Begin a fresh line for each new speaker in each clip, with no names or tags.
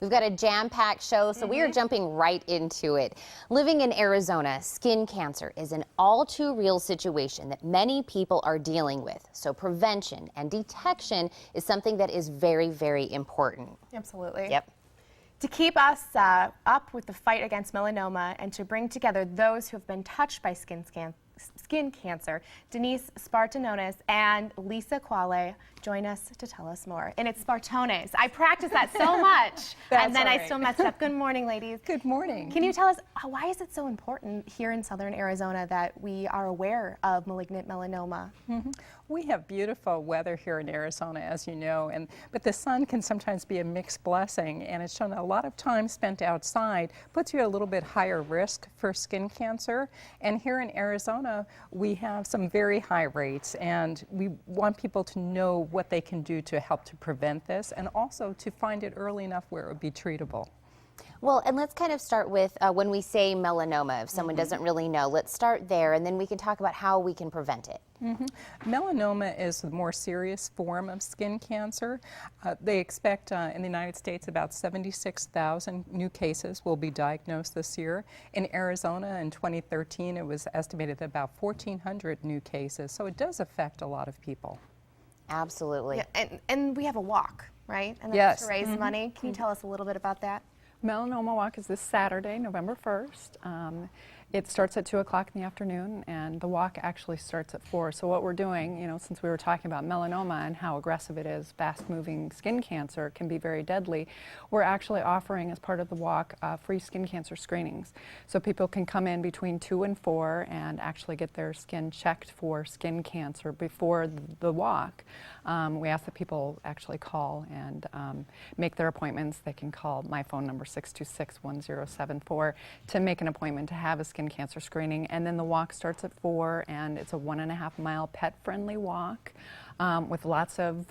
We've got a jam-packed show, so we are jumping right into it. Living in Arizona, skin cancer is an all-too-real situation that many people are dealing with. So prevention and detection is something that is very, very important.
Absolutely.
Yep.
To keep us up with the fight against melanoma and to bring together those who have been touched by skin cancer, Denise Spartanones and Lisa Quale join us to tell us more. And it's Spartones. I practice that so much, and then I still messed it up. Good morning, ladies.
Good morning.
Can you tell us why is it so important here in southern Arizona that we are aware of malignant melanoma?
We have beautiful weather here in Arizona, as you know, but the sun can sometimes be a mixed blessing, and it's shown that a lot of time spent outside puts you at a little bit higher risk for skin cancer. And here in Arizona, we have some very high rates, and we want people to know what they can do to help to prevent this, and also to find it early enough where it would be treatable.
Well, and let's kind of start with when we say melanoma, if someone doesn't really know, let's start there, and then we can talk about how we can prevent it.
Melanoma is the more serious form of skin cancer. They expect in the United States about 76,000 new cases will be diagnosed this year. In Arizona in 2013, it was estimated that about 1,400 new cases, so it does affect a lot of people.
Absolutely.
Yeah, and we have a walk, right? And that's
Yes.
to raise money. Can you tell us a little bit about that?
Melanoma Walk is this Saturday, November 1st. It starts at 2 o'clock in the afternoon, and the walk actually starts at 4. So what we're doing, you know, since we were talking about melanoma and how aggressive it is, fast-moving skin cancer can be very deadly, we're actually offering, as part of the walk, free skin cancer screenings. So people can come in between 2 and 4 and actually get their skin checked for skin cancer before the walk. We ask that people actually call and make their appointments. They can call my phone number, 626-1074, to make an appointment to have a skin cancer screening. And then the walk starts at 4, and it's a 1.5-mile pet-friendly walk with lots of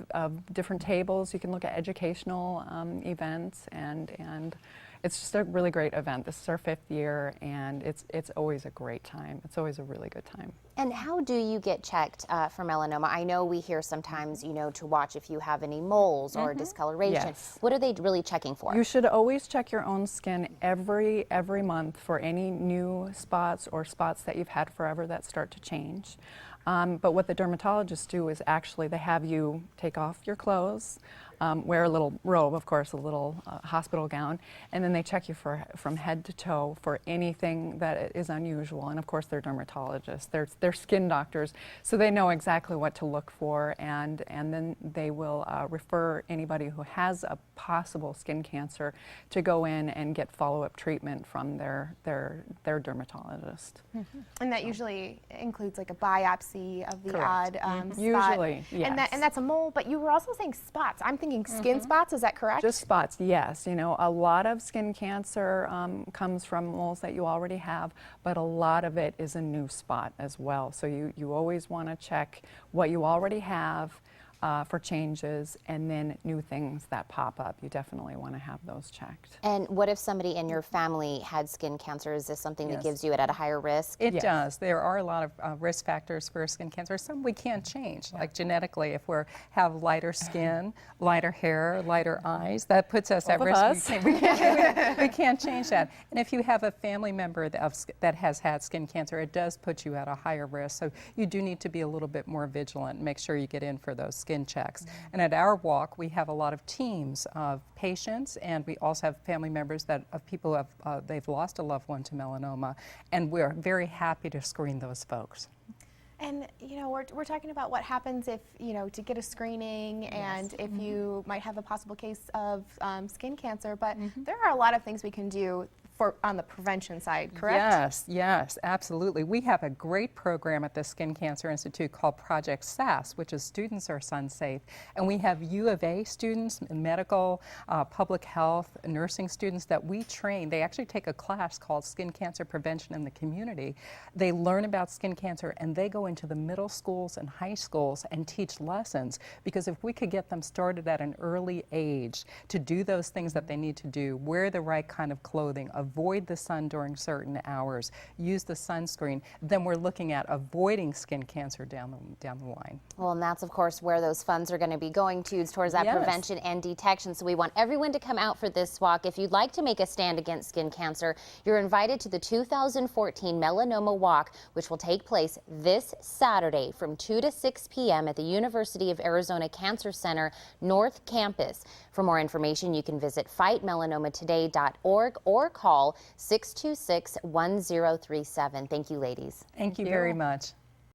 different tables. You can look at educational events, and it's just a really great event. This is our 5th year, and it's always a great time. It's always a really good time.
And how do you get checked for melanoma? I know we hear sometimes, you know, to watch if you have any moles or discoloration.
Yes.
What are they really checking for?
You should always check your own skin every month for any new spots or spots that you've had forever that start to change. But what the dermatologists do is actually they have you take off your clothes, wear a little robe, of course, a little hospital gown, and then they check you from head to toe for anything that is unusual. And of course, they're dermatologists, they're skin doctors, so they know exactly what to look for, and then they will refer anybody who has a possible skin cancer to go in and get follow-up treatment from their dermatologist.
And that usually includes like a biopsy of the
Correct.
odd spot.
Usually, yes.
And that's a mole, but you were also saying spots. I'm thinking skin spots, is that correct?
Just spots, yes. You know, a lot of skin cancer comes from moles that you already have, but a lot of it is a new spot as well. So you always want to check what you already have for changes, and then new things that pop up. You definitely want to have those checked.
And what if somebody in your family had skin cancer? Is this something that
Yes.
gives you it at a higher risk?
It
Yes.
does. There are a lot of risk factors for skin cancer. Some we can't change, like genetically. If we have lighter skin, lighter hair, lighter eyes, that puts us at
Both of
risk.
us.
We can't change that. And if you have a family member that has had skin cancer, it does put you at a higher risk. So you do need to be a little bit more vigilant and make sure you get in for those skin checks. And at our walk, we have a lot of teams of patients, and we also have family members of people who have they've lost a loved one to melanoma, and we're very happy to screen those folks.
And you know, we're talking about what happens if, you know, to get a screening and if you might have a possible case of skin cancer, but there are a lot of things we can do on the prevention side, correct?
Yes, yes, absolutely. We have a great program at the Skin Cancer Institute called Project SAS, which is Students Are Sun Safe. And we have U of A students, medical, public health, nursing students that we train. They actually take a class called Skin Cancer Prevention in the Community. They learn about skin cancer, and they go into the middle schools and high schools and teach lessons, because if we could get them started at an early age to do those things that they need to do, wear the right kind of clothing, avoid the sun during certain hours, use the sunscreen, then we're looking at avoiding skin cancer down the line.
Well, and that's, of course, where those funds are going to be going towards that
Yes.
prevention and detection. So we want everyone to come out for this walk. If you'd like to make a stand against skin cancer, you're invited to the 2014 Melanoma Walk, which will take place this Saturday from 2 to 6 p.m. at the University of Arizona Cancer Center North Campus. For more information, you can visit fightmelanoma.today.org or call 626-1037. Thank you, ladies.
Thank you very much.